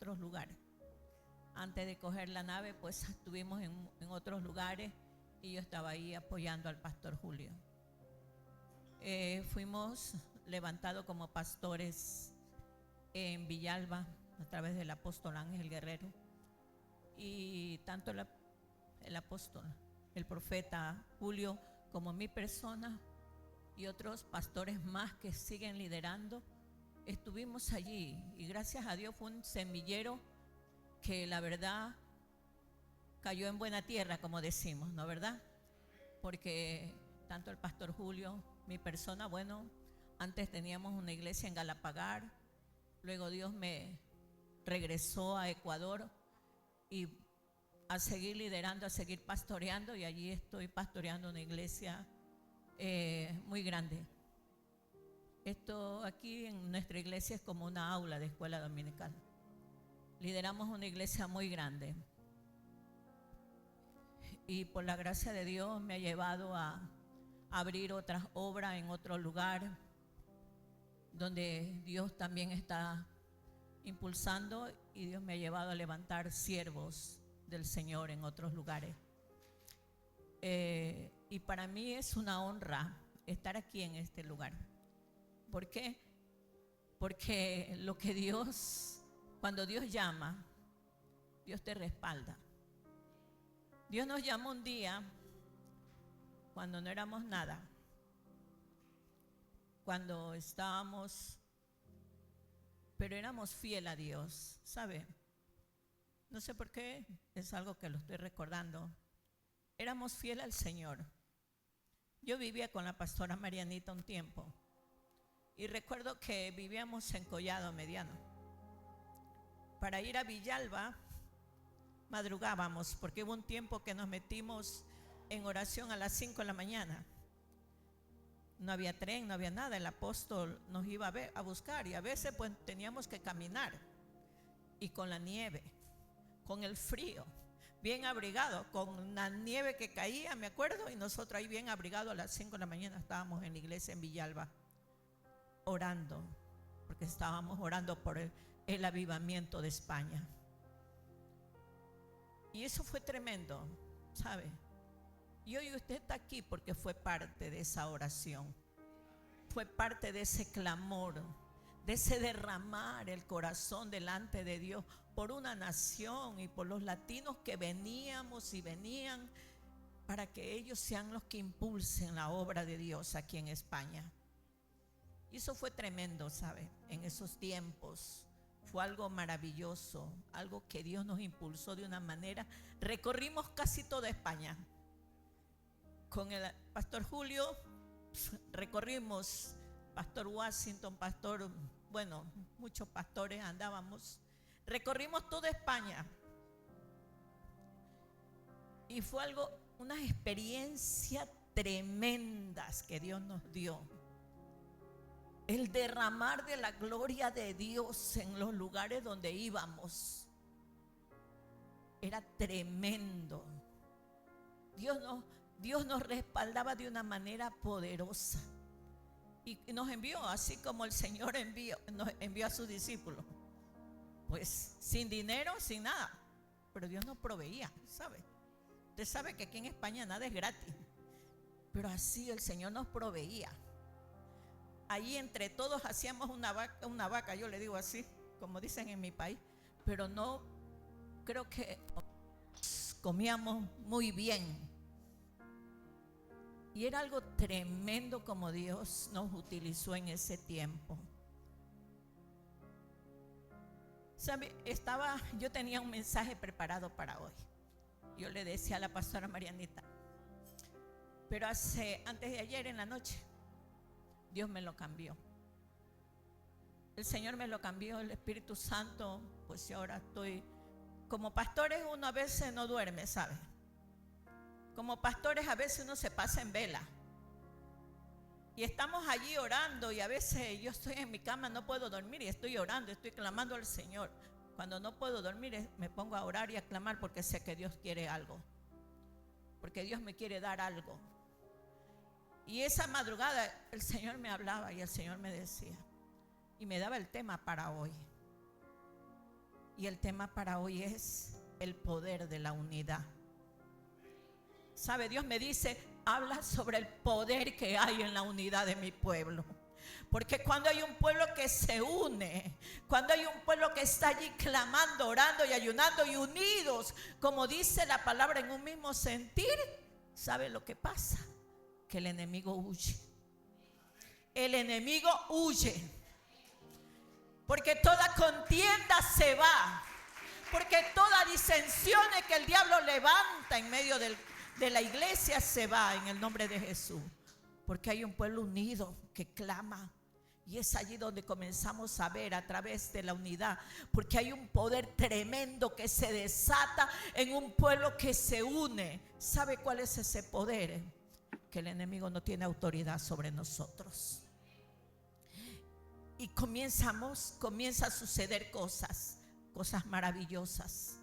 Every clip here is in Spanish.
otros lugares. Antes de coger la nave, pues estuvimos en otros lugares y yo estaba ahí apoyando al pastor Julio. Fuimos levantados como pastores en Villalba a través del apóstol Ángel Guerrero, y tanto el apóstol, el profeta Julio, como mi persona y otros pastores más que siguen liderando, estuvimos allí, y gracias a Dios fue un semillero que la verdad cayó en buena tierra, como decimos, ¿no verdad? Porque tanto el pastor Julio, mi persona, bueno, antes teníamos una iglesia en Galapagar, luego Dios me regresó a Ecuador y a seguir liderando, a seguir pastoreando, y allí estoy pastoreando una iglesia muy grande. Esto aquí en nuestra iglesia es como una aula de escuela dominical. Lideramos una iglesia muy grande y por la gracia de Dios me ha llevado a abrir otras obras en otro lugar donde Dios también está impulsando, y Dios me ha llevado a levantar siervos del Señor en otros lugares. Y para mí es una honra estar aquí en este lugar. ¿Por qué? Porque lo que Dios, cuando Dios llama, Dios te respalda. Dios nos llamó un día cuando no éramos nada, cuando estábamos, pero éramos fiel a Dios, ¿sabe? No sé por qué, es algo que lo estoy recordando. Éramos fiel al Señor. Yo vivía con la pastora Marianita un tiempo y recuerdo que vivíamos en Collado Mediano. Para ir a Villalba madrugábamos, porque hubo un tiempo que nos metimos en oración a las 5 de la mañana. No había tren, no había nada. El apóstol nos iba a buscar, y a veces pues teníamos que caminar, y con la nieve, con el frío, bien abrigado, con la nieve que caía, me acuerdo, y nosotros ahí bien abrigados a las 5 de la mañana estábamos en la iglesia en Villalba orando, porque estábamos orando por el avivamiento de España. Y eso fue tremendo, ¿sabe? Y hoy usted está aquí porque fue parte de esa oración, fue parte de ese clamor, de ese derramar el corazón delante de Dios por una nación y por los latinos que veníamos y venían, para que ellos sean los que impulsen la obra de Dios aquí en España. Y eso fue tremendo, ¿sabe? En esos tiempos fue algo maravilloso, algo que Dios nos impulsó de una manera. Recorrimos casi toda España. Con el pastor Julio recorrimos, pastor Washington, bueno, muchos pastores andábamos. Recorrimos toda España. Y fue algo, unas experiencias tremendas que Dios nos dio. El derramar de la gloria de Dios en los lugares donde íbamos era tremendo. Dios nos respaldaba de una manera poderosa, y nos envió, así como el Señor nos envió a sus discípulos, pues sin dinero, sin nada, pero Dios nos proveía, ¿sabe? Usted sabe que aquí en España nada es gratis, pero así el Señor nos proveía. Allí entre todos hacíamos una vaca, yo le digo así, como dicen en mi país, pero no, creo que comíamos muy bien. Y era algo tremendo como Dios nos utilizó en ese tiempo. ¿Sabe? Yo tenía un mensaje preparado para hoy. Yo le decía a la pastora Marianita, pero antes de ayer en la noche, Dios me lo cambió. El Señor me lo cambió, el Espíritu Santo, pues yo ahora estoy, como pastores uno a veces no duerme, ¿sabe? Como pastores a veces uno se pasa en vela. Y estamos allí orando, y a veces yo estoy en mi cama, no puedo dormir, y estoy orando, estoy clamando al Señor. Cuando no puedo dormir me pongo a orar y a clamar, porque sé que Dios quiere algo, porque Dios me quiere dar algo. Y esa madrugada el Señor me hablaba y el Señor me decía, y me daba el tema para hoy. Y el tema para hoy es el poder de la unidad. ¿Sabe? Dios me dice, habla sobre el poder que hay en la unidad de mi pueblo. Porque cuando hay un pueblo que se une, cuando hay un pueblo que está allí clamando, orando y ayunando y unidos, como dice la palabra, en un mismo sentir, ¿sabe lo que pasa? Que el enemigo huye. El enemigo huye. Porque toda contienda se va. Porque toda disensión que el diablo levanta en medio de la iglesia se va en el nombre de Jesús. Porque hay un pueblo unido que clama. Y es allí donde comenzamos a ver a través de la unidad. Porque hay un poder tremendo que se desata en un pueblo que se une. ¿Sabe cuál es ese poder? Que el enemigo no tiene autoridad sobre nosotros. Y comienza a suceder cosas maravillosas.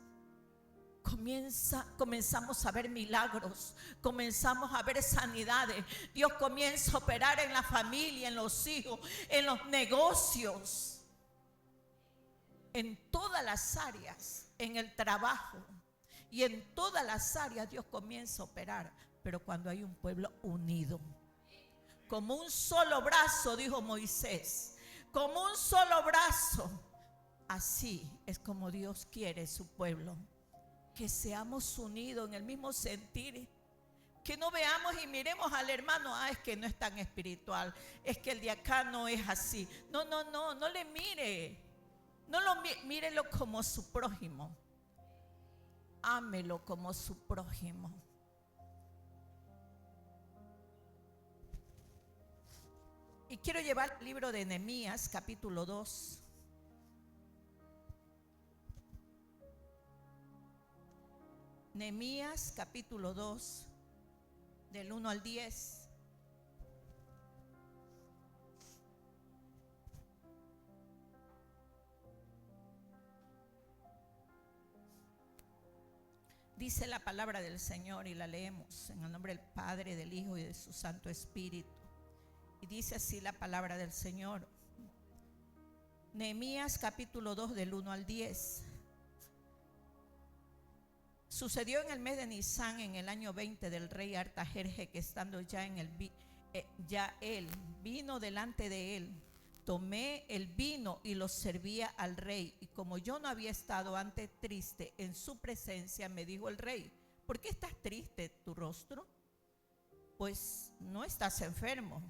Comenzamos a ver milagros, comenzamos a ver sanidades. Dios comienza a operar en la familia, en los hijos, en los negocios, en todas las áreas, en el trabajo y en todas las áreas Dios comienza a operar. Pero cuando hay un pueblo unido, como un solo brazo, dijo Moisés, como un solo brazo, así es como Dios quiere su pueblo. Que seamos unidos en el mismo sentir. Que no veamos y miremos al hermano, es que no es tan espiritual, es que el de acá no es así. No le mire. Mírelo como su prójimo. Ámelo como su prójimo. Y quiero llevar el libro de Nehemías, capítulo 2. Nehemías capítulo 2, del 1 al 10. Dice la palabra del Señor y la leemos en el nombre del Padre, del Hijo y de su Santo Espíritu. Y dice así la palabra del Señor. Nehemías capítulo 2, del 1 al 10. Sucedió en el mes de Nisán, en el año 20 del rey Artajerje, que estando ya él vino delante de él, tomé el vino y lo servía al rey. Y como yo no había estado antes triste en su presencia, me dijo el rey: ¿por qué estás triste tu rostro? Pues no estás enfermo,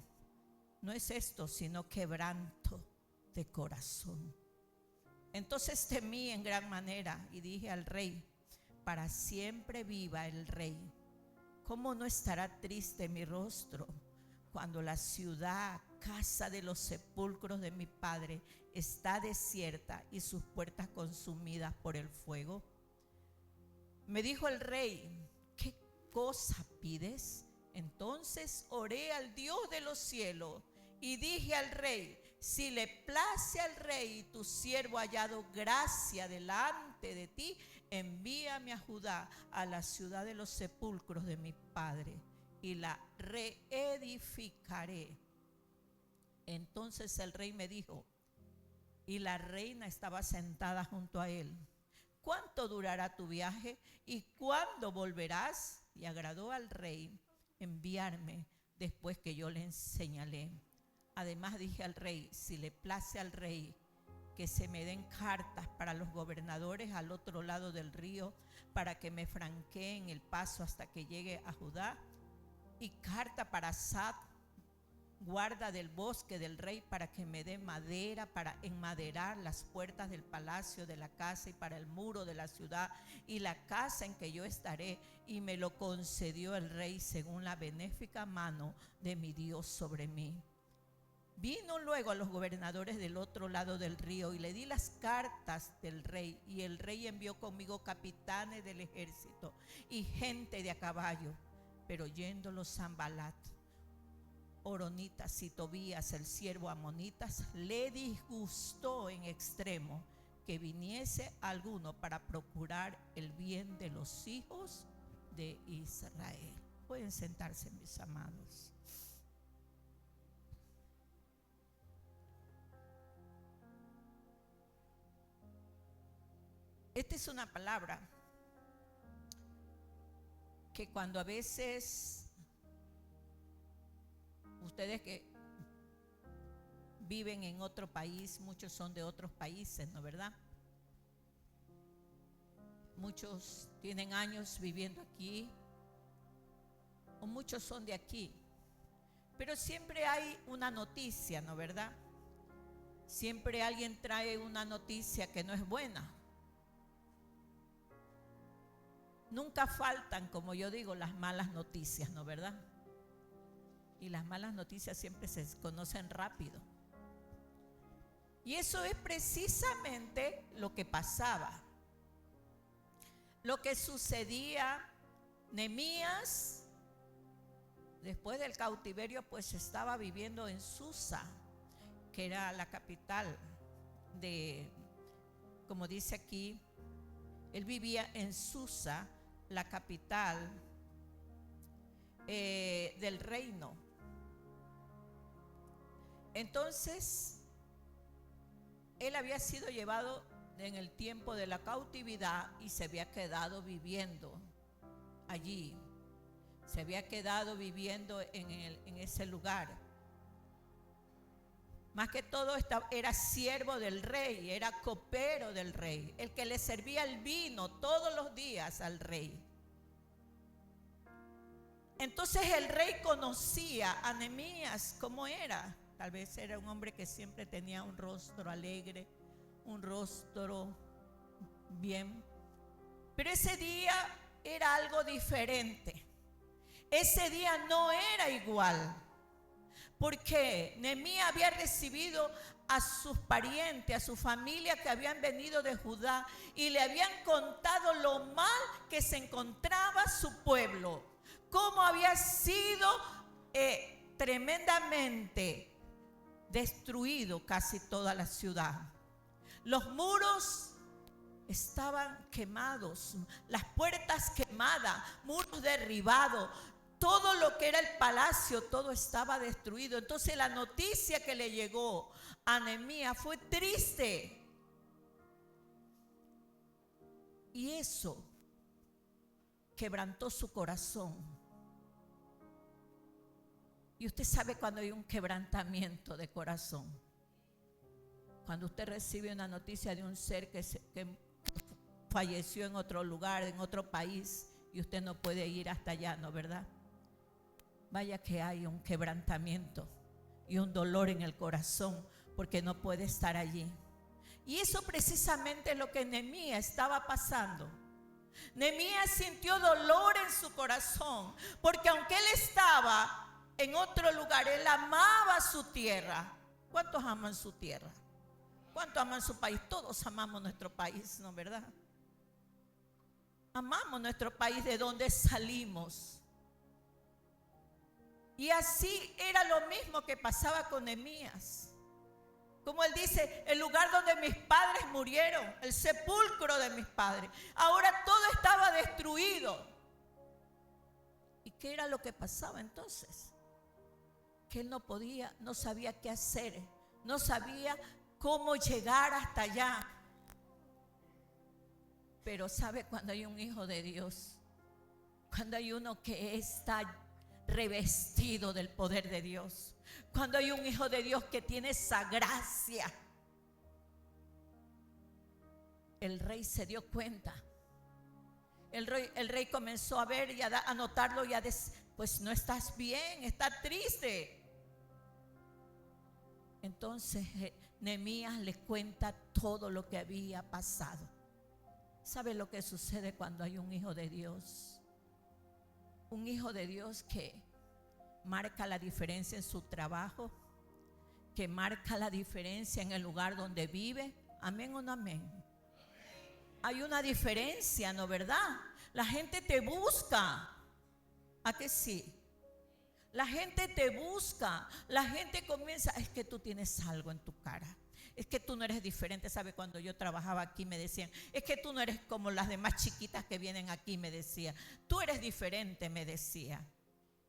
no es esto, sino quebranto de corazón. Entonces temí en gran manera y dije al rey: para siempre viva el rey. ¿Cómo no estará triste mi rostro cuando la ciudad, casa de los sepulcros de mi padre, está desierta y sus puertas consumidas por el fuego? Me dijo el rey: ¿qué cosa pides? Entonces oré al Dios de los cielos y dije al rey: si le place al rey y tu siervo ha hallado gracia delante de ti, envíame a Judá, a la ciudad de los sepulcros de mi padre, y la reedificaré. Entonces el rey me dijo, y la reina estaba sentada junto a él: ¿cuánto durará tu viaje y cuándo volverás? Y agradó al rey enviarme después que yo le señalé. Además dije al rey: si le place al rey, que se me den cartas para los gobernadores al otro lado del río, para que me franqueen el paso hasta que llegue a Judá, y carta para Asad, guarda del bosque del rey, para que me dé madera para enmaderar las puertas del palacio, de la casa, y para el muro de la ciudad y la casa en que yo estaré. Y me lo concedió el rey según la benéfica mano de mi Dios sobre mí. Vino luego a los gobernadores del otro lado del río y le di las cartas del rey, y el rey envió conmigo capitanes del ejército y gente de a caballo. Pero yéndolos Sanbalat, Horonitas y Tobías, el siervo amonitas, le disgustó en extremo que viniese alguno para procurar el bien de los hijos de Israel. Pueden sentarse, mis amados. esta es una palabra que cuando a veces ustedes que viven en otro país, muchos son de otros países, ¿no es verdad? Muchos tienen años viviendo aquí, o muchos son de aquí, pero siempre hay una noticia, ¿no es verdad? Siempre alguien trae una noticia que no es buena. Nunca faltan, como yo digo, las malas noticias, ¿no es verdad? Y las malas noticias siempre se conocen rápido. Y eso es precisamente lo que pasaba. Lo que sucedía. Nehemías, después del cautiverio, pues estaba viviendo en Susa, que era la capital de, como dice aquí, él vivía en Susa, la capital del reino. Entonces, él había sido llevado en el tiempo de la cautividad y se había quedado viviendo allí. Se había quedado viviendo en ese lugar. Más que todo era siervo del rey, era copero del rey, el que le servía el vino todos los días al rey. Entonces el rey conocía a Nehemías cómo era. Tal vez era un hombre que siempre tenía un rostro alegre, un rostro bien. Pero ese día era algo diferente. Ese día no era igual. Porque Nehemías había recibido a sus parientes, a su familia que habían venido de Judá y le habían contado lo mal que se encontraba su pueblo, cómo había sido tremendamente destruido casi toda la ciudad. Los muros estaban quemados, las puertas quemadas, muros derribados. Todo lo que era el palacio, todo estaba destruido. Entonces la noticia que le llegó a Nehemías fue triste. Y eso quebrantó su corazón. Y usted sabe cuando hay un quebrantamiento de corazón. Cuando usted recibe una noticia de un ser que falleció en otro lugar, en otro país, y usted no puede ir hasta allá, ¿no es verdad? Vaya que hay un quebrantamiento y un dolor en el corazón porque no puede estar allí. Y eso precisamente es lo que Nehemías estaba pasando. Nehemías sintió dolor en su corazón porque aunque él estaba en otro lugar, él amaba su tierra. ¿Cuántos aman su tierra? ¿Cuántos aman su país? Todos amamos nuestro país, ¿no es verdad? Amamos nuestro país de donde salimos. Y así era lo mismo que pasaba con Nehemías. Como él dice, el lugar donde mis padres murieron, el sepulcro de mis padres. Ahora todo estaba destruido. ¿Y qué era lo que pasaba entonces? Que él no sabía qué hacer, no sabía cómo llegar hasta allá. Pero sabe, cuando hay un hijo de Dios, cuando hay uno que está revestido del poder de Dios, cuando hay un hijo de Dios que tiene esa gracia, el rey se dio cuenta. El rey comenzó a ver y a notarlo y a decir, pues no estás bien, estás triste. Entonces Nehemías le cuenta todo lo que había pasado. ¿Sabe lo que sucede cuando hay un hijo de Dios? Un hijo de Dios que marca la diferencia en su trabajo, que marca la diferencia en el lugar donde vive. ¿Amén o no amén? Hay una diferencia, ¿no verdad? La gente te busca. ¿A que sí? La gente te busca. La gente comienza, es que tú tienes algo en tu cara. Es que tú no eres diferente. ¿Sabe? Cuando yo trabajaba aquí me decían, es que tú no eres como las demás chiquitas que vienen aquí, me decía. Tú eres diferente, me decía.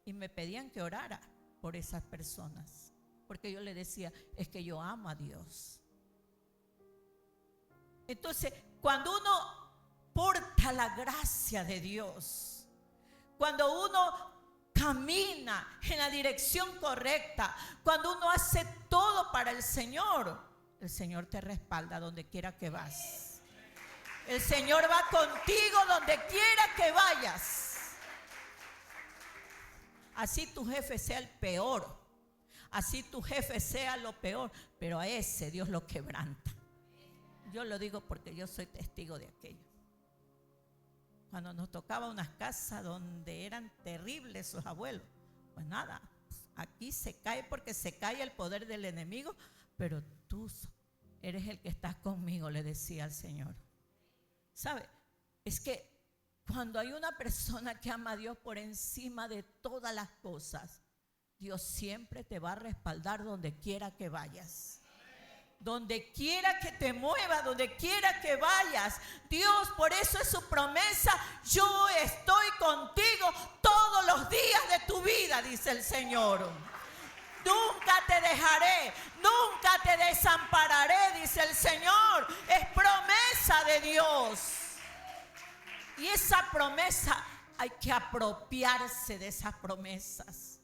Y me pedían que orara por esas personas. Porque yo le decía, es que yo amo a Dios. Entonces, cuando uno porta la gracia de Dios, cuando uno camina en la dirección correcta, cuando uno hace todo para el Señor te respalda donde quiera que vas. El Señor va contigo donde quiera que vayas. Así tu jefe sea el peor, así tu jefe sea lo peor, pero a ese Dios lo quebranta. Yo lo digo porque yo soy testigo de aquello. Cuando nos tocaba unas casas donde eran terribles sus abuelos, pues nada, aquí se cae porque se cae el poder del enemigo, pero tú eres el que estás conmigo, le decía al Señor. ¿Sabe? Es que cuando hay una persona que ama a Dios por encima de todas las cosas, Dios siempre te va a respaldar donde quiera que vayas. Donde quiera que te muevas, donde quiera que vayas, Dios, por eso es su promesa: yo estoy contigo todos los días de tu vida, dice el Señor. Nunca te dejaré, nunca te desampararé, dice el Señor. Es promesa de Dios. Y esa promesa hay que apropiarse de esas promesas.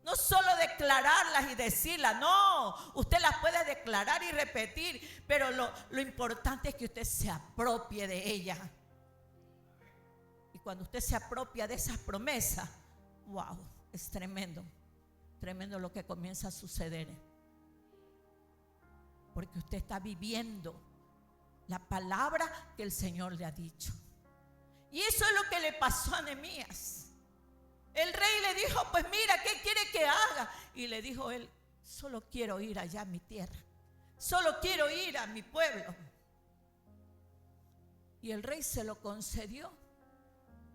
No solo declararlas y decirlas, no, usted las puede declarar y repetir, pero lo importante es que usted se apropie de ellas. Y cuando usted se apropia de esas promesas, wow, es tremendo, tremendo lo que comienza a suceder. Porque usted está viviendo la palabra que el Señor le ha dicho. Y eso es lo que le pasó a Nehemías. El rey le dijo, pues mira, ¿qué quiere que haga? Y le dijo él, solo quiero ir allá a mi tierra, solo quiero ir a mi pueblo. Y el rey se lo concedió.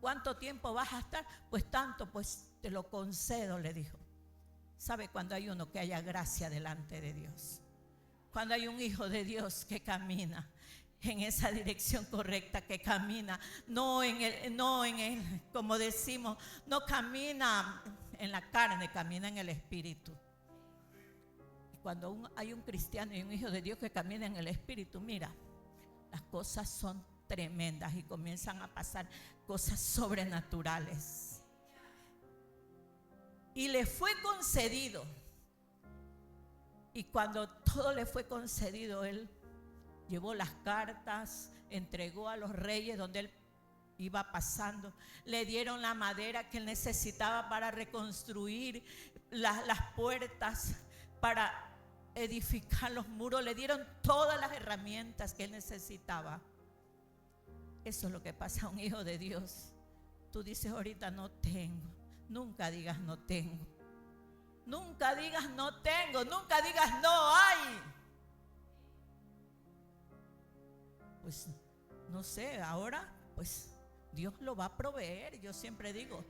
¿Cuánto tiempo vas a estar? Pues tanto, pues te lo concedo, le dijo. ¿Sabe cuando hay uno que haya gracia delante de Dios? Cuando hay un hijo de Dios que camina en esa dirección correcta, que camina, no en el, como decimos, no camina en la carne, camina en el espíritu. Y cuando hay un cristiano y un hijo de Dios que camina en el espíritu, mira, las cosas son tremendas y comienzan a pasar cosas sobrenaturales. Y le fue concedido. Y cuando todo le fue concedido, él llevó las cartas, entregó a los reyes donde él iba pasando. Le dieron la madera que él necesitaba para reconstruir las puertas, para edificar los muros. Le dieron todas las herramientas que él necesitaba. Eso es lo que pasa a un hijo de Dios. Tú dices ahorita no tengo. Nunca digas no tengo. Nunca digas no tengo. Nunca digas no hay. Pues no sé, ahora pues Dios lo va a proveer. Yo siempre digo,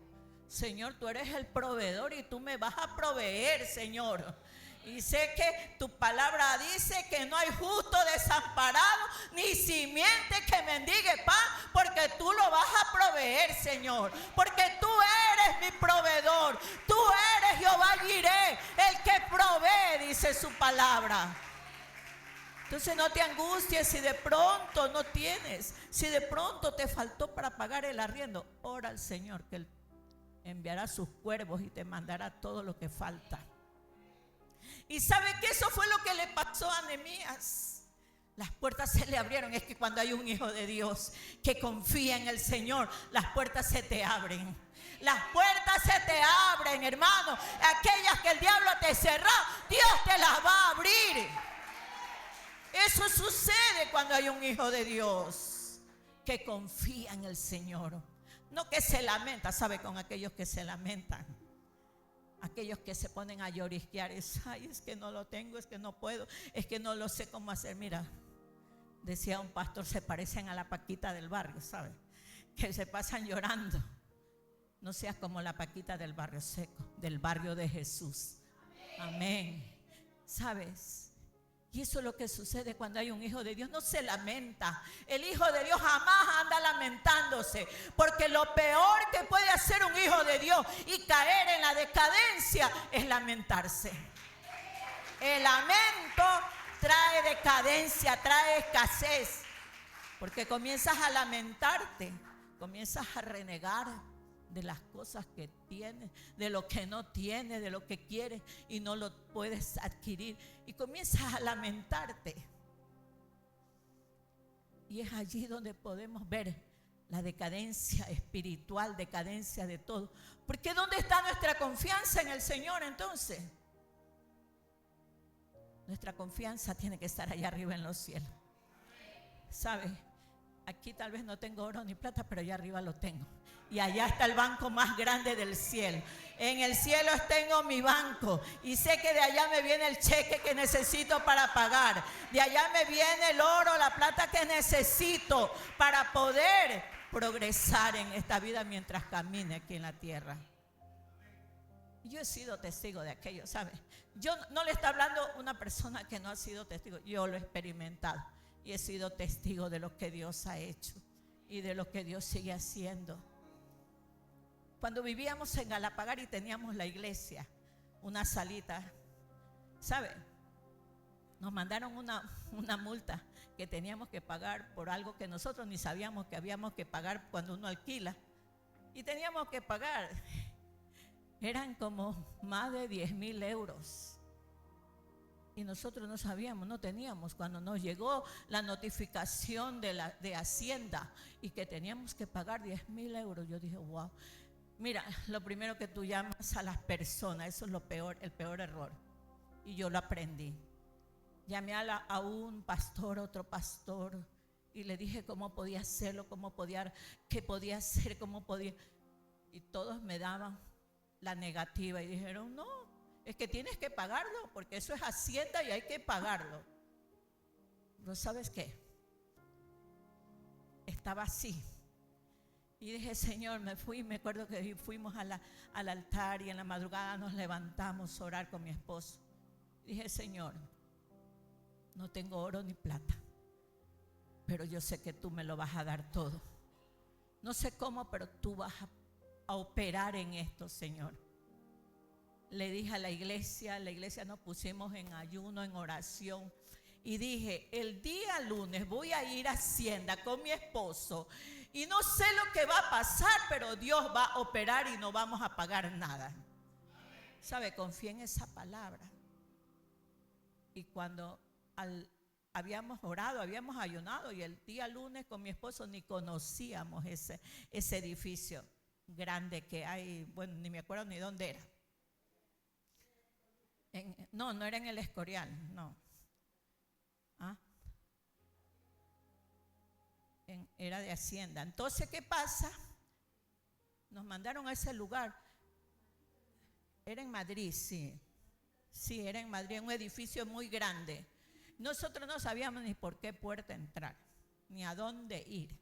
Señor, tú eres el proveedor y tú me vas a proveer, Señor. Y sé que tu palabra dice que no hay justo desamparado ni simiente que mendigue pan, porque tú lo vas a proveer, Señor. Porque tú eres mi proveedor. Tú eres Jehová Jireh, el que provee, dice su palabra. Entonces no te angusties si de pronto no tienes, si de pronto te faltó para pagar el arriendo. Ora al Señor que Él enviará sus cuervos y te mandará todo lo que falta. Y sabe que eso fue lo que le pasó a Nehemías. Las puertas se le abrieron. Es que cuando hay un hijo de Dios que confía en el Señor, las puertas se te abren. Las puertas se te abren, hermano. Aquellas que el diablo te cerró, Dios te las va a abrir. Eso sucede cuando hay un hijo de Dios que confía en el Señor. No que se lamenta, ¿sabe? Con aquellos que se lamentan. Aquellos que se ponen a llorisquear. Ay, es que no lo tengo, es que no puedo, es que no lo sé cómo hacer. Mira, decía un pastor, se parecen a la Paquita del barrio, ¿sabe? Que se pasan llorando. No seas como la Paquita del barrio seco, del barrio de Jesús. Amén. ¿Sabes? Y eso es lo que sucede cuando hay un hijo de Dios. No se lamenta. El hijo de Dios jamás anda lamentándose. Porque lo peor que puede hacer un hijo de Dios y caer en la decadencia es lamentarse. El lamento trae decadencia, trae escasez. Porque comienzas a lamentarte, comienzas a renegar de las cosas que tienes, de lo que no tienes, de lo que quieres y no lo puedes adquirir. Y comienzas a lamentarte. Y es allí donde podemos ver la decadencia espiritual, decadencia de todo. Porque ¿dónde está nuestra confianza en el Señor entonces? Nuestra confianza tiene que estar allá arriba en los cielos. ¿Sabes? Aquí tal vez no tengo oro ni plata, pero allá arriba lo tengo. Y allá está el banco más grande del cielo. En el cielo tengo mi banco y sé que de allá me viene el cheque que necesito para pagar. De allá me viene el oro, la plata que necesito para poder progresar en esta vida mientras camine aquí en la tierra. Yo he sido testigo de aquello, ¿sabes? Yo no le está hablando una persona que no ha sido testigo. Yo lo he experimentado y he sido testigo de lo que Dios ha hecho y de lo que Dios sigue haciendo. Cuando vivíamos en Galapagar y teníamos la iglesia, una salita, ¿sabe? Nos mandaron una multa que teníamos que pagar por algo que nosotros ni sabíamos que habíamos que pagar cuando uno alquila. Y teníamos que pagar, eran como más de 10,000 euros. Y nosotros no sabíamos, no teníamos. Cuando nos llegó la notificación de Hacienda y que teníamos que pagar 10,000 euros, yo dije, wow. Mira, lo primero que tú llamas a las personas, eso es lo peor, el peor error. Y yo lo aprendí. Llamé a un pastor, otro pastor, y le dije cómo podía hacerlo, qué podía hacer, cómo podía. Y todos me daban la negativa y dijeron, no, es que tienes que pagarlo, porque eso es Hacienda y hay que pagarlo. ¿No sabes qué? Estaba así. Y dije, Señor, me acuerdo que fuimos al altar y en la madrugada nos levantamos a orar con mi esposo. Dije, Señor, no tengo oro ni plata, pero yo sé que tú me lo vas a dar todo. No sé cómo, pero tú vas a operar en esto, Señor. Le dije a la iglesia nos pusimos en ayuno, en oración. Y dije, el día lunes voy a ir a Hacienda con mi esposo y no sé lo que va a pasar, pero Dios va a operar y no vamos a pagar nada. ¿Sabe? Confié en esa palabra. Y cuando habíamos orado, habíamos ayunado, y el día lunes con mi esposo ni conocíamos ese edificio grande que hay, bueno, ni me acuerdo ni dónde era. No era en el Escorial, no. Era de Hacienda. Entonces, ¿qué pasa? Nos mandaron a ese lugar. Era en Madrid, sí. Sí, era en Madrid, un edificio muy grande. Nosotros no sabíamos ni por qué puerta entrar, ni a dónde ir.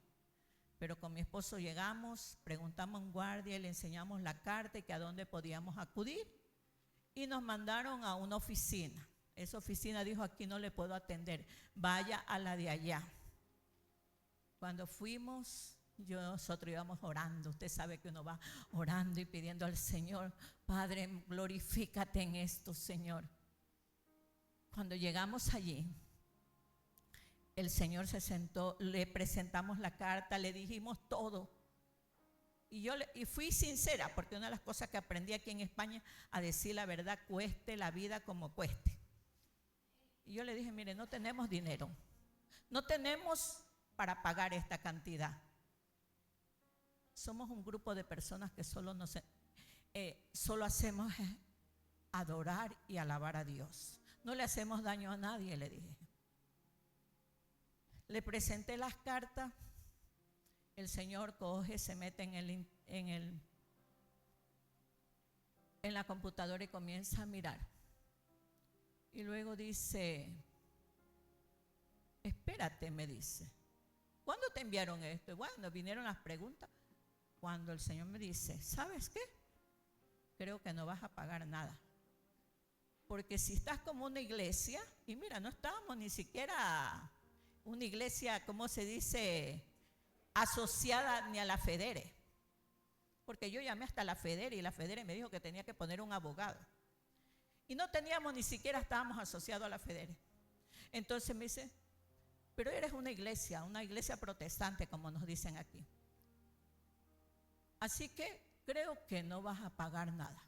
Pero con mi esposo llegamos, preguntamos a un guardia y le enseñamos la carta y que a dónde podíamos acudir. Y nos mandaron a una oficina. Esa oficina dijo, aquí no le puedo atender, vaya a la de allá. Cuando fuimos, nosotros íbamos orando. Usted sabe que uno va orando y pidiendo al Señor, Padre, glorifícate en esto, Señor. Cuando llegamos allí, el Señor se sentó, le presentamos la carta, le dijimos todo. Y fui sincera, porque una de las cosas que aprendí aquí en España, a decir la verdad, cueste la vida como cueste. Y yo le dije, mire, no tenemos dinero, no tenemos para pagar esta cantidad. Somos un grupo de personas que solo hacemos adorar y alabar a Dios. No le hacemos daño a nadie, le dije. Le presenté las cartas. El Señor coge, se mete en la computadora y comienza a mirar. Y luego dice, espérate, me dice, ¿cuándo te enviaron esto? Y bueno, vinieron las preguntas. Cuando el Señor me dice, ¿sabes qué? Creo que no vas a pagar nada. Porque si estás como una iglesia, y mira, no estábamos ni siquiera una iglesia, ¿cómo se dice?, asociada ni a la Federe. Porque yo llamé hasta la Federe y la Federe me dijo que tenía que poner un abogado. Y no teníamos, ni siquiera estábamos asociados a la Federe. Entonces me dice, pero eres una iglesia protestante, como nos dicen aquí. Así que creo que no vas a pagar nada.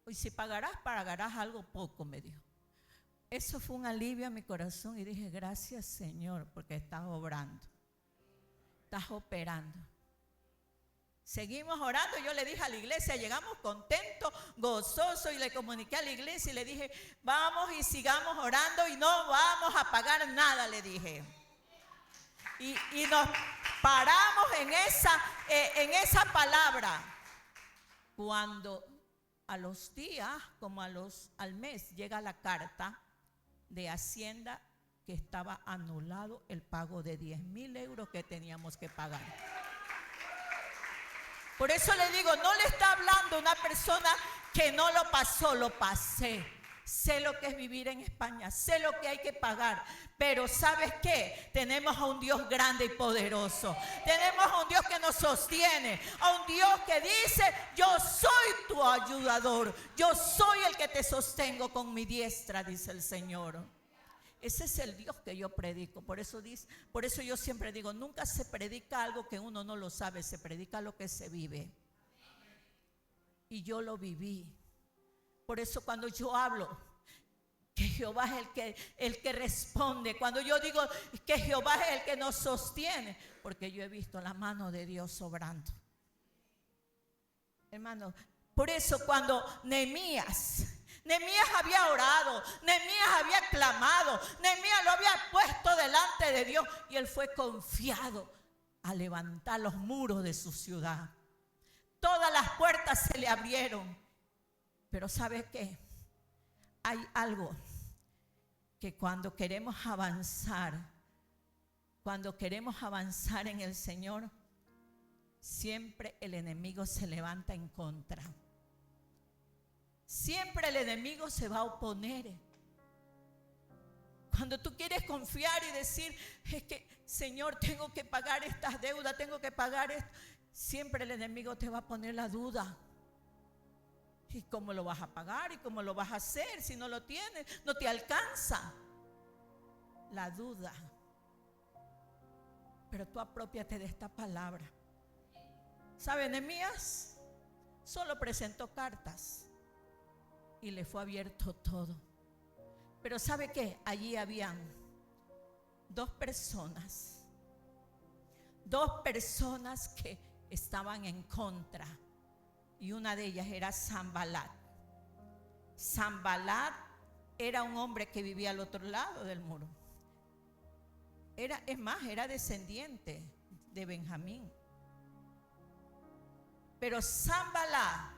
Y si pagarás algo poco, me dijo. Eso fue un alivio a mi corazón y dije, gracias Señor, porque estás obrando, estás operando. Seguimos orando, yo le dije a la iglesia, llegamos contentos, gozosos, y le comuniqué a la iglesia y le dije, vamos y sigamos orando y no vamos a pagar nada, le dije. Y nos paramos en esa palabra. Cuando a los días, como al mes, llega la carta de Hacienda que estaba anulado el pago de 10,000 euros que teníamos que pagar. Por eso le digo, no le está hablando una persona que no lo pasó, lo pasé. Sé lo que es vivir en España, sé lo que hay que pagar, pero ¿sabes qué? Tenemos a un Dios grande y poderoso. Tenemos a un Dios que nos sostiene, a un Dios que dice, yo soy tu ayudador, yo soy el que te sostengo con mi diestra, dice el Señor. Ese es el Dios que yo predico. Por eso yo siempre digo, nunca se predica algo que uno no lo sabe, se predica lo que se vive. Y yo lo viví. Por eso cuando yo hablo que Jehová es el que responde, cuando yo digo que Jehová es el que nos sostiene, porque yo he visto la mano de Dios obrando. Hermano, por eso cuando Nehemías había orado, Nehemías había clamado, Nehemías lo había puesto delante de Dios y él fue confiado a levantar los muros de su ciudad. Todas las puertas se le abrieron. Pero ¿sabe qué? Hay algo que cuando queremos avanzar en el Señor, siempre el enemigo se levanta en contra. Siempre el enemigo se va a oponer. Cuando tú quieres confiar y decir, es que Señor, tengo que pagar estas deudas, tengo que pagar esto, siempre el enemigo te va a poner la duda. ¿Y cómo lo vas a pagar? ¿Y cómo lo vas a hacer? Si no lo tienes, no te alcanza. La duda. Pero tú apropiate de esta palabra. ¿Sabe? Nehemías solo presentó cartas y le fue abierto todo. Pero ¿sabe qué? Allí habían dos personas que estaban en contra. Y una de ellas era Sanbalat. Sanbalat era un hombre que vivía al otro lado del muro. Era descendiente de Benjamín. Pero Sanbalat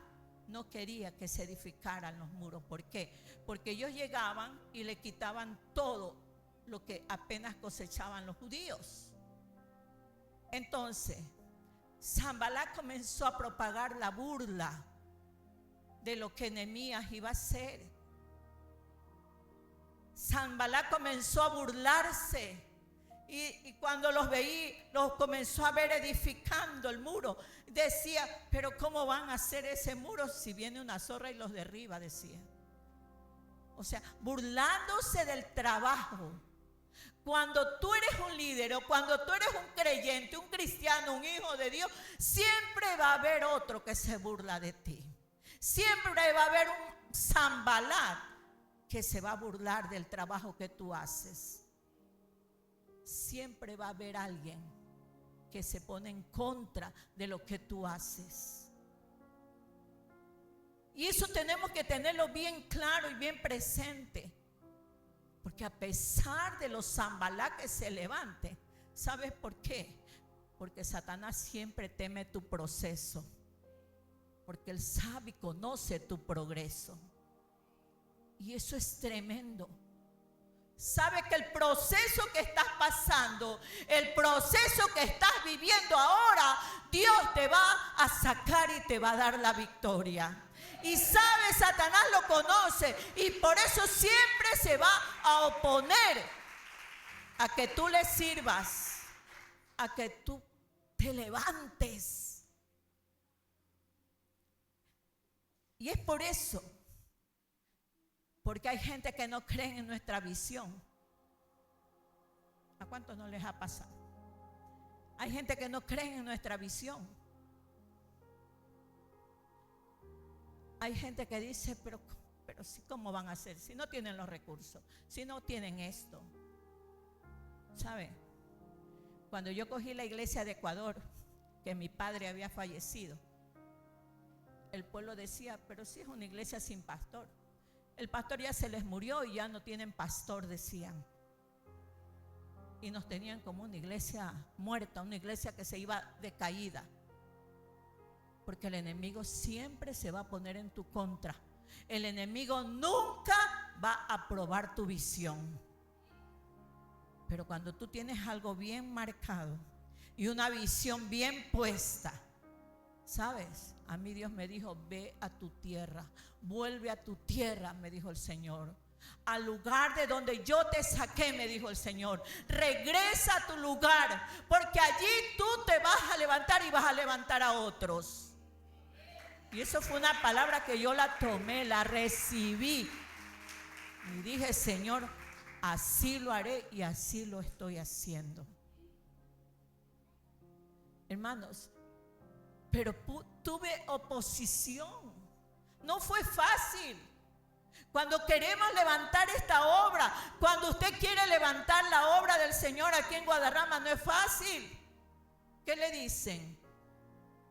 no quería que se edificaran los muros. ¿Por qué? Porque ellos llegaban y le quitaban todo lo que apenas cosechaban los judíos. Entonces Sanbalat comenzó a propagar la burla de lo que Nehemías iba a hacer. Sanbalat comenzó a burlarse y cuando los veía, los comenzó a ver edificando el muro. Decía, pero ¿cómo van a hacer ese muro si viene una zorra y los derriba? Decía. O sea, burlándose del trabajo. Cuando tú eres un líder o cuando tú eres un creyente, un cristiano, un hijo de Dios, siempre va a haber otro que se burla de ti. Siempre va a haber un Sanbalat que se va a burlar del trabajo que tú haces. Siempre va a haber alguien que se pone en contra de lo que tú haces. Y eso tenemos que tenerlo bien claro y bien presente. Porque a pesar de los Sanbalat que se levante, ¿sabes por qué? Porque Satanás siempre teme tu proceso. Porque él sabe y conoce tu progreso. Y eso es tremendo. Sabe que el proceso que estás pasando, el proceso que estás viviendo ahora, Dios te va a sacar y te va a dar la victoria. Y sabe, Satanás lo conoce y por eso siempre se va a oponer a que tú le sirvas, a que tú te levantes. Y es por eso, porque hay gente que no cree en nuestra visión. ¿A cuántos no les ha pasado? Hay gente que no cree en nuestra visión. Hay gente que dice, pero sí, ¿cómo van a hacer? Si no tienen los recursos, si no tienen esto. ¿Sabe? Cuando yo cogí la iglesia de Ecuador, que mi padre había fallecido, el pueblo decía, pero si es una iglesia sin pastor. El pastor ya se les murió y ya no tienen pastor, decían. Y nos tenían como una iglesia muerta, una iglesia que se iba de caída. Porque el enemigo siempre se va a poner en tu contra. El enemigo nunca va a probar tu visión. Pero cuando tú tienes algo bien marcado y una visión bien puesta, ¿sabes? A mí Dios me dijo, ve a tu tierra, vuelve a tu tierra, me dijo el Señor. Al lugar de donde yo te saqué, me dijo el Señor. Regresa a tu lugar, porque allí tú te vas a levantar y vas a levantar a otros. Y eso fue una palabra que yo la tomé, la recibí. Y dije, Señor, así lo haré y así lo estoy haciendo. Hermanos, pero tuve oposición. No fue fácil. Cuando queremos levantar esta obra, cuando usted quiere levantar la obra del Señor aquí en Guadarrama, no es fácil. ¿Qué le dicen?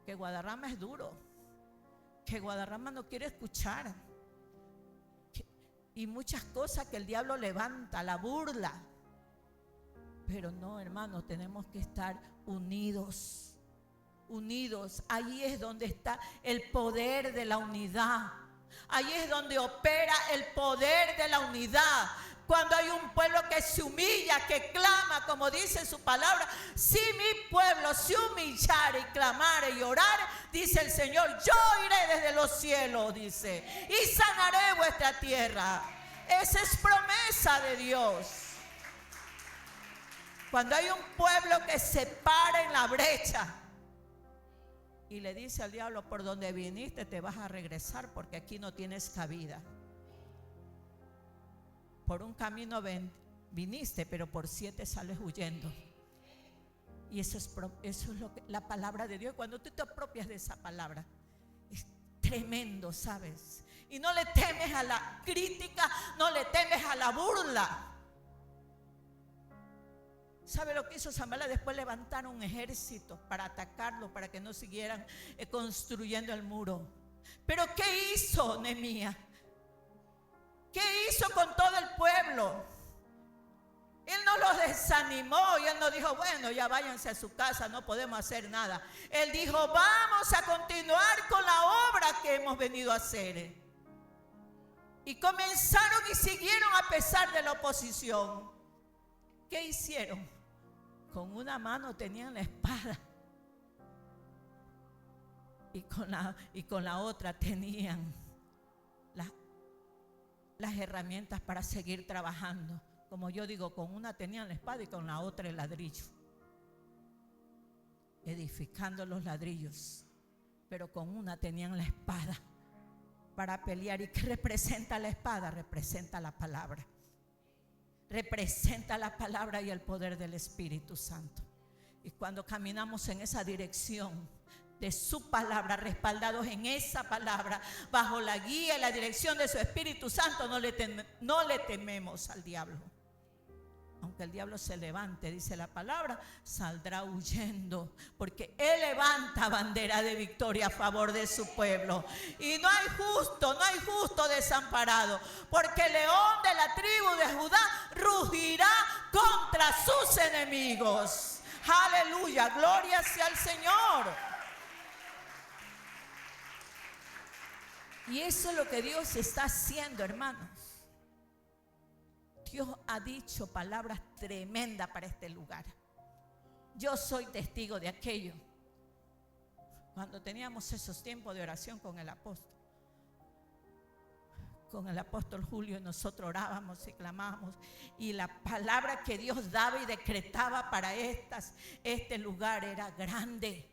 Que Guadarrama es duro, que Guadarrama no quiere escuchar, y muchas cosas que el diablo levanta, la burla. Pero no, hermanos, tenemos que estar unidos. Unidos, ahí es donde está el poder de la unidad. Ahí es donde opera el poder de la unidad. Cuando hay un pueblo que se humilla, que clama, como dice su palabra, si mi pueblo se humillare y clamare y orare, dice el Señor, yo iré desde los cielos, dice, y sanaré vuestra tierra. Esa es promesa de Dios. Cuando hay un pueblo que se para en la brecha y le dice al diablo, por donde viniste te vas a regresar, porque aquí no tienes cabida. Por un camino viniste, pero por 7 sales huyendo. Y eso es lo que la palabra de Dios. Cuando tú te apropias de esa palabra, es tremendo, ¿sabes? Y no le temes a la crítica, no le temes a la burla. ¿Sabe lo que hizo Sanballat? Después levantaron un ejército para atacarlo, para que no siguieran construyendo el muro. Pero ¿qué hizo Nehemías? ¿Qué hizo con todo el pueblo? Él no los desanimó y él no dijo, bueno, ya váyanse a su casa, no podemos hacer nada. Él dijo, vamos a continuar con la obra que hemos venido a hacer. Y comenzaron y siguieron a pesar de la oposición. ¿Qué hicieron? Con una mano tenían la espada y con la otra tenían las herramientas para seguir trabajando. Como yo digo, con una tenían la espada y con la otra el ladrillo, edificando los ladrillos, pero con una tenían la espada para pelear. ¿Y qué representa la espada? Representa la palabra. Representa la palabra y el poder del Espíritu Santo. Y cuando caminamos en esa dirección de su palabra, respaldados en esa palabra, bajo la guía y la dirección de su Espíritu Santo, no le tememos al diablo. Aunque el diablo se levante, dice la palabra, saldrá huyendo, porque él levanta bandera de victoria a favor de su pueblo. Y no hay justo desamparado, porque el león de la tribu de Judá rugirá contra sus enemigos. Aleluya, gloria sea al Señor. Y eso es lo que Dios está haciendo, hermanos. Dios ha dicho palabras tremendas para este lugar. Yo soy testigo de aquello. Cuando teníamos esos tiempos de oración con el apóstol Julio, nosotros orábamos y clamábamos, y la palabra que Dios daba y decretaba para este lugar era grande,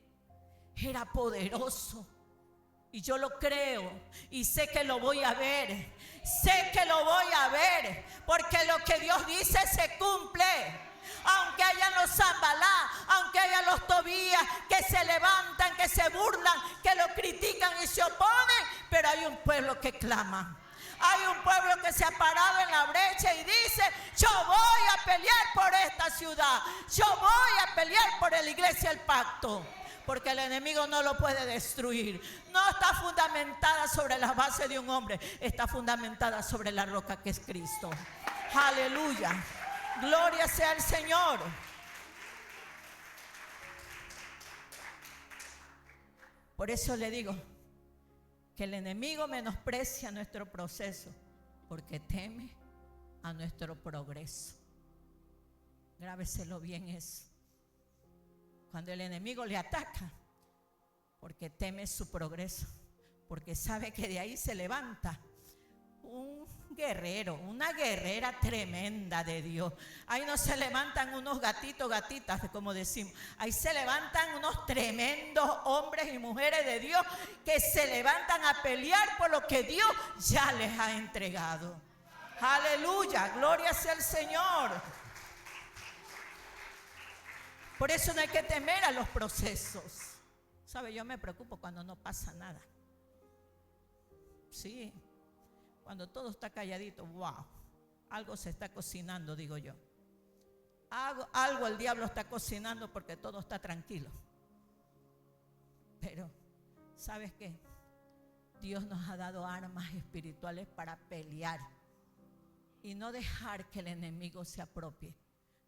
era poderoso. Y yo lo creo y sé que lo voy a ver. Sé que lo voy a ver, porque lo que Dios dice se cumple. Aunque hayan los Zambalá, aunque hayan los Tobías que se levantan, que se burlan, que lo critican y se oponen, pero hay un pueblo que clama. Hay un pueblo que se ha parado en la brecha y dice: yo voy a pelear por esta ciudad, yo voy a pelear por la iglesia del pacto. Porque el enemigo no lo puede destruir. No está fundamentada sobre la base de un hombre, está fundamentada sobre la roca que es Cristo. Aleluya. Gloria sea al Señor. Por eso le digo que el enemigo menosprecia nuestro proceso porque teme a nuestro progreso. Grábeselo bien eso. Cuando el enemigo le ataca, porque teme su progreso, porque sabe que de ahí se levanta un guerrero, una guerrera tremenda de Dios. Ahí no se levantan unos gatitos, gatitas, como decimos. Ahí se levantan unos tremendos hombres y mujeres de Dios que se levantan a pelear por lo que Dios ya les ha entregado. Aleluya, gloria sea el Señor. Por eso no hay que temer a los procesos. ¿Sabe? Yo me preocupo cuando no pasa nada. Sí. Cuando todo está calladito, wow, algo se está cocinando, digo yo. Algo el diablo está cocinando porque todo está tranquilo. Pero, ¿sabes qué? Dios nos ha dado armas espirituales para pelear y no dejar que el enemigo se apropie,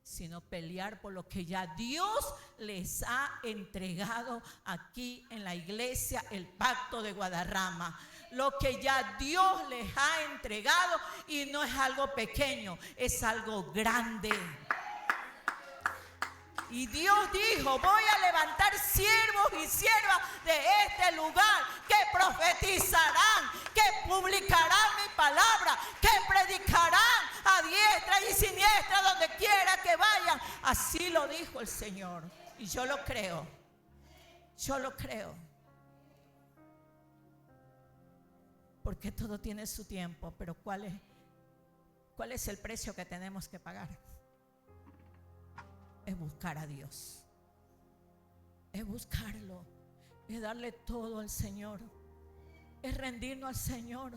sino pelear por lo que ya Dios les ha entregado aquí en la iglesia, el pacto de Guadarrama. Lo que ya Dios les ha entregado, y no es algo pequeño, es algo grande. Y Dios dijo: voy a levantar siervos y siervas de este lugar que profetizarán, que publicarán mi palabra, que predicarán a diestra y siniestra donde quiera que vayan. Así lo dijo el Señor. Y yo lo creo. Yo lo creo. Porque todo tiene su tiempo. Pero ¿cuál es el precio que tenemos que pagar? Es buscar a Dios, es buscarlo, es darle todo al Señor, es rendirnos al Señor,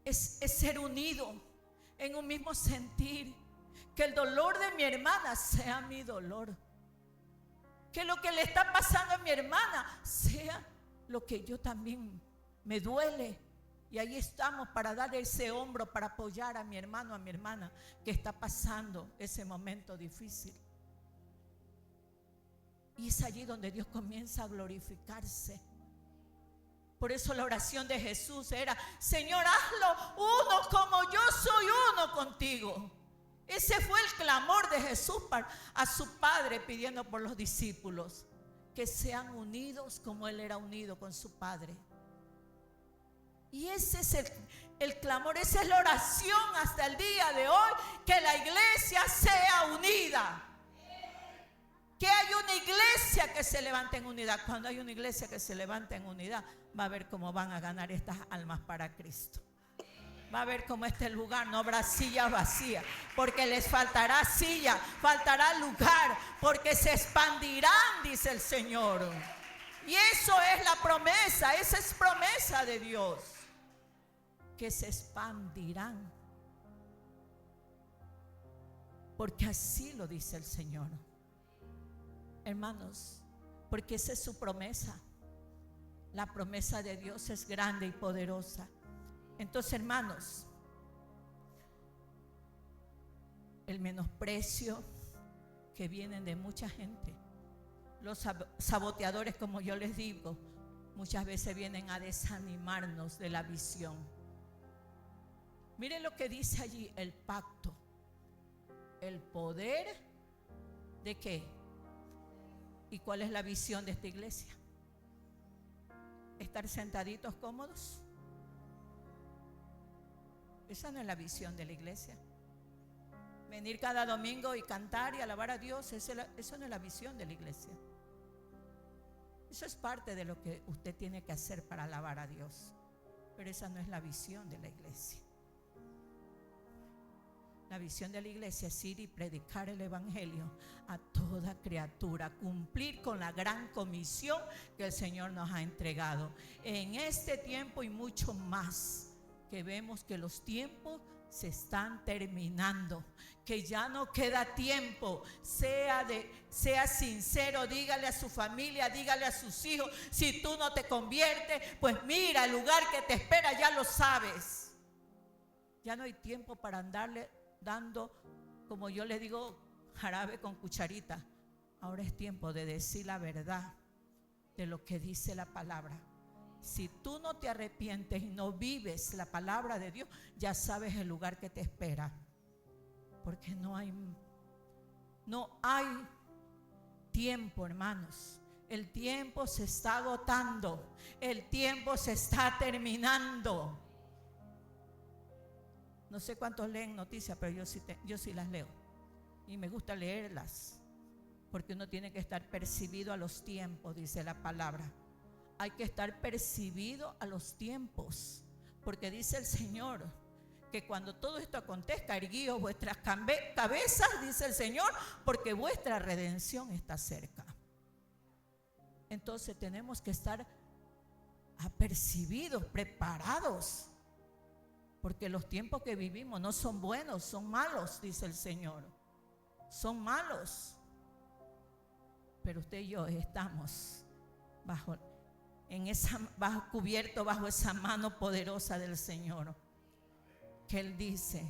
es ser unido en un mismo sentir, que el dolor de mi hermana sea mi dolor, que lo que le está pasando a mi hermana sea lo que yo también me duele. Y ahí estamos para dar ese hombro, para apoyar a mi hermano, a mi hermana que está pasando ese momento difícil. Y es allí donde Dios comienza a glorificarse. Por eso la oración de Jesús era: Señor, hazlo uno como yo soy uno contigo. Ese fue el clamor de Jesús a su Padre, pidiendo por los discípulos que sean unidos como Él era unido con su Padre. Y ese es el clamor, esa es la oración hasta el día de hoy, que la iglesia sea unida. Que haya una iglesia que se levante en unidad. Cuando hay una iglesia que se levanta en unidad, va a ver cómo van a ganar estas almas para Cristo. Va a ver cómo este lugar no habrá sillas vacías, porque les faltará silla, faltará lugar, porque se expandirán, dice el Señor. Y eso es la promesa, esa es promesa de Dios, que se expandirán, porque así lo dice el Señor, hermanos, porque esa es su promesa. La promesa de Dios es grande y poderosa. Entonces, hermanos, el menosprecio que vienen de mucha gente, los saboteadores, como yo les digo, muchas veces vienen a desanimarnos de la visión. Miren lo que dice allí el pacto. El poder ¿de qué? ¿Y cuál es la visión de esta iglesia? ¿Estar sentaditos cómodos? Esa no es la visión de la iglesia. Venir cada domingo y cantar y alabar a Dios, eso no es la visión de la iglesia. Eso es parte de lo que usted tiene que hacer para alabar a Dios, pero esa no es la visión de la iglesia. La visión de la iglesia es ir y predicar el evangelio a toda criatura, cumplir con la gran comisión que el Señor nos ha entregado. En este tiempo y mucho más, que vemos que los tiempos se están terminando, que ya no queda tiempo. Sea sincero, dígale a su familia, dígale a sus hijos: si tú no te conviertes, pues mira, el lugar que te espera ya lo sabes. Ya no hay tiempo para andarle dando, como yo le digo, jarabe con cucharita. Ahora es tiempo de decir la verdad de lo que dice la palabra. Si tú no te arrepientes y no vives la palabra de Dios, ya sabes el lugar que te espera. Porque no hay tiempo, hermanos. El tiempo se está agotando. El tiempo se está terminando. No sé cuántos leen noticias, pero yo sí las leo. Y me gusta leerlas, porque uno tiene que estar percibido a los tiempos, dice la palabra. Hay que estar percibido a los tiempos, porque dice el Señor que cuando todo esto acontezca, erguíos vuestras cabezas, dice el Señor, porque vuestra redención está cerca. Entonces tenemos que estar apercibidos, preparados, porque los tiempos que vivimos no son buenos, son malos, dice el Señor. Son malos. Pero usted y yo estamos cubiertos bajo esa mano poderosa del Señor. Que Él dice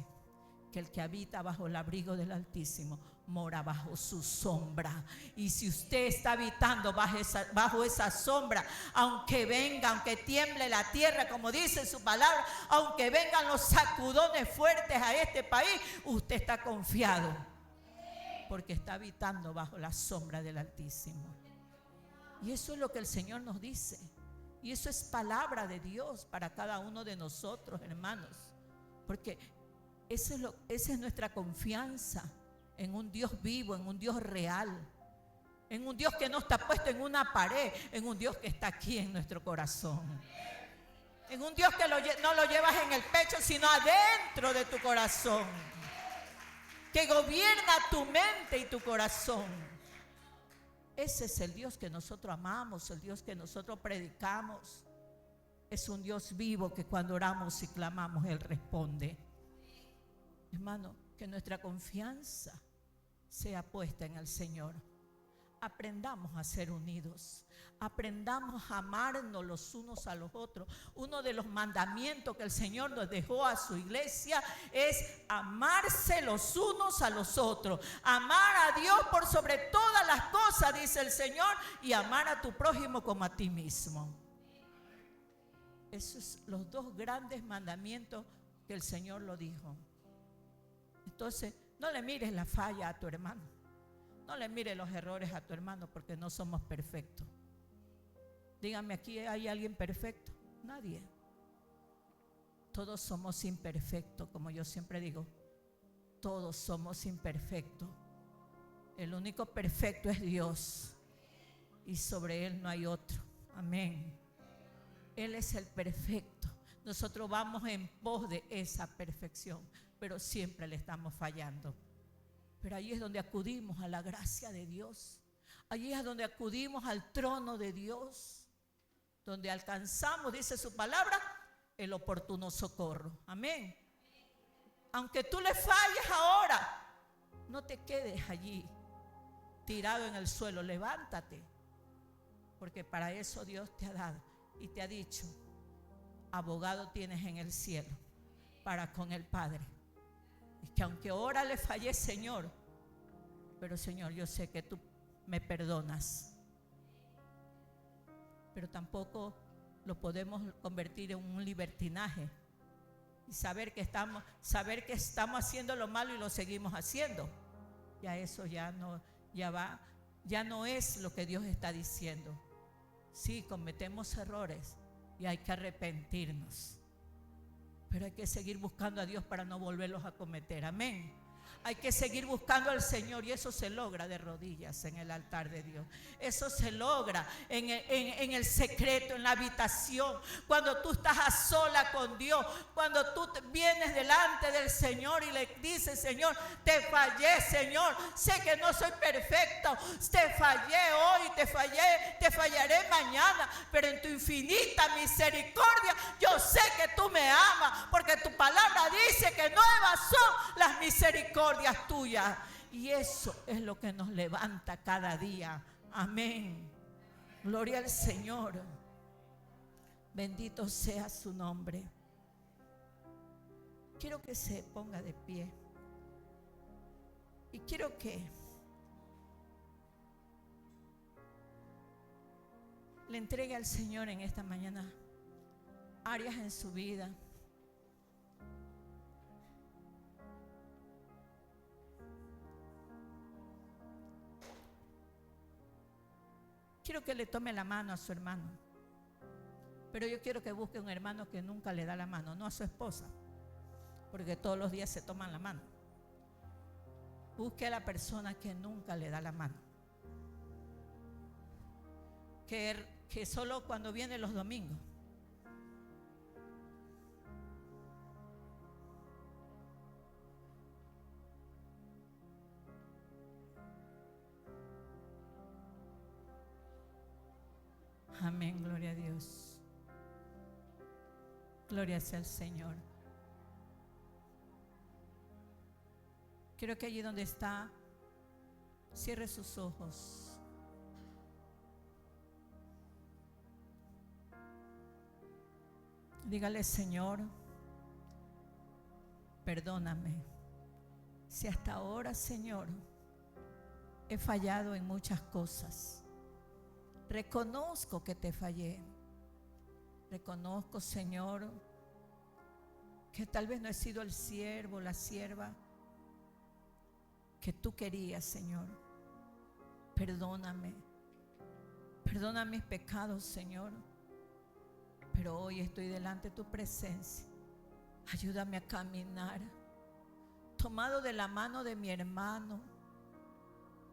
que el que habita bajo el abrigo del Altísimo mora bajo su sombra. Y si usted está habitando bajo esa sombra, aunque tiemble la tierra, como dice su palabra, aunque vengan los sacudones fuertes a este país, usted está confiado, porque está habitando bajo la sombra del Altísimo. Y eso es lo que el Señor nos dice. Y eso es palabra de Dios para cada uno de nosotros, hermanos. Porque esa es nuestra confianza en un Dios vivo, en un Dios real, en un Dios que no está puesto en una pared, en un Dios que está aquí en nuestro corazón, en un Dios que no lo llevas en el pecho, sino adentro de tu corazón, que gobierna tu mente y tu corazón. Ese es el Dios que nosotros amamos, el Dios que nosotros predicamos. Es un Dios vivo que cuando oramos y clamamos, Él responde. Hermano, que nuestra confianza sea puesta en el Señor. Aprendamos a ser unidos. Aprendamos a amarnos los unos a los otros. Uno de los mandamientos que el Señor nos dejó a su iglesia es amarse los unos a los otros. Amar a Dios por sobre todas las cosas, dice el Señor, y amar a tu prójimo como a ti mismo. Esos son los dos grandes mandamientos que el Señor lo dijo. Entonces, no le mires la falla a tu hermano. No le mires los errores a tu hermano, porque no somos perfectos. Dígame, ¿aquí hay alguien perfecto? Nadie. Todos somos imperfectos, como yo siempre digo. Todos somos imperfectos. El único perfecto es Dios, y sobre Él no hay otro. Amén. Él es el perfecto. Nosotros vamos en pos de esa perfección, pero siempre le estamos fallando. Pero ahí es donde acudimos a la gracia de Dios. Allí es donde acudimos al trono de Dios, donde alcanzamos, dice su palabra, el oportuno socorro. Amén. Aunque tú le falles ahora, no te quedes allí tirado en el suelo. Levántate, porque para eso Dios te ha dado y te ha dicho: abogado tienes en el cielo para con el Padre. Y que aunque ahora le fallé, Señor, pero Señor, yo sé que tú me perdonas. Pero tampoco lo podemos convertir en un libertinaje y saber que estamos haciendo lo malo y lo seguimos haciendo. Ya eso ya no es lo que Dios está diciendo. Sí, cometemos errores y hay que arrepentirnos, pero hay que seguir buscando a Dios para no volverlos a cometer. Amén. Hay que seguir buscando al Señor, y eso se logra de rodillas en el altar de Dios. Eso se logra en el secreto, en la habitación, cuando tú estás a sola con Dios, cuando tú vienes delante del Señor y le dices: Señor, te fallé, Señor, sé que no soy perfecto, te fallé hoy, te fallaré mañana, pero en tu infinita misericordia yo sé que tú me amas, porque tu palabra dice que nuevas son las misericordias tuyas, y eso es lo que nos levanta cada día. Amén. Gloria al Señor. Bendito sea su nombre. Quiero que se ponga de pie y quiero que le entregue al Señor en esta mañana áreas en su vida. Quiero que le tome la mano a su hermano, pero yo quiero que busque un hermano que nunca le da la mano, no a su esposa, porque todos los días se toman la mano. Busque a la persona que nunca le da la mano, que solo cuando viene los domingos. Amén, gloria a Dios. Gloria sea al Señor. Quiero que allí donde está, cierre sus ojos. Dígale: Señor, perdóname si hasta ahora, Señor, he fallado en muchas cosas. Reconozco que te fallé. Reconozco, Señor, que tal vez no he sido el siervo, la sierva que tú querías, Señor. Perdóname. Perdona mis pecados, Señor. Pero hoy estoy delante de tu presencia. Ayúdame a caminar tomado de la mano de mi hermano,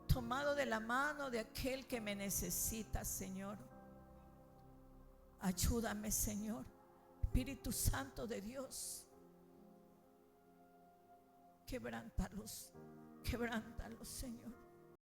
tomado de la mano de aquel que me necesita, Señor. Ayúdame, Señor. Espíritu Santo de Dios, quebrántalos, Señor.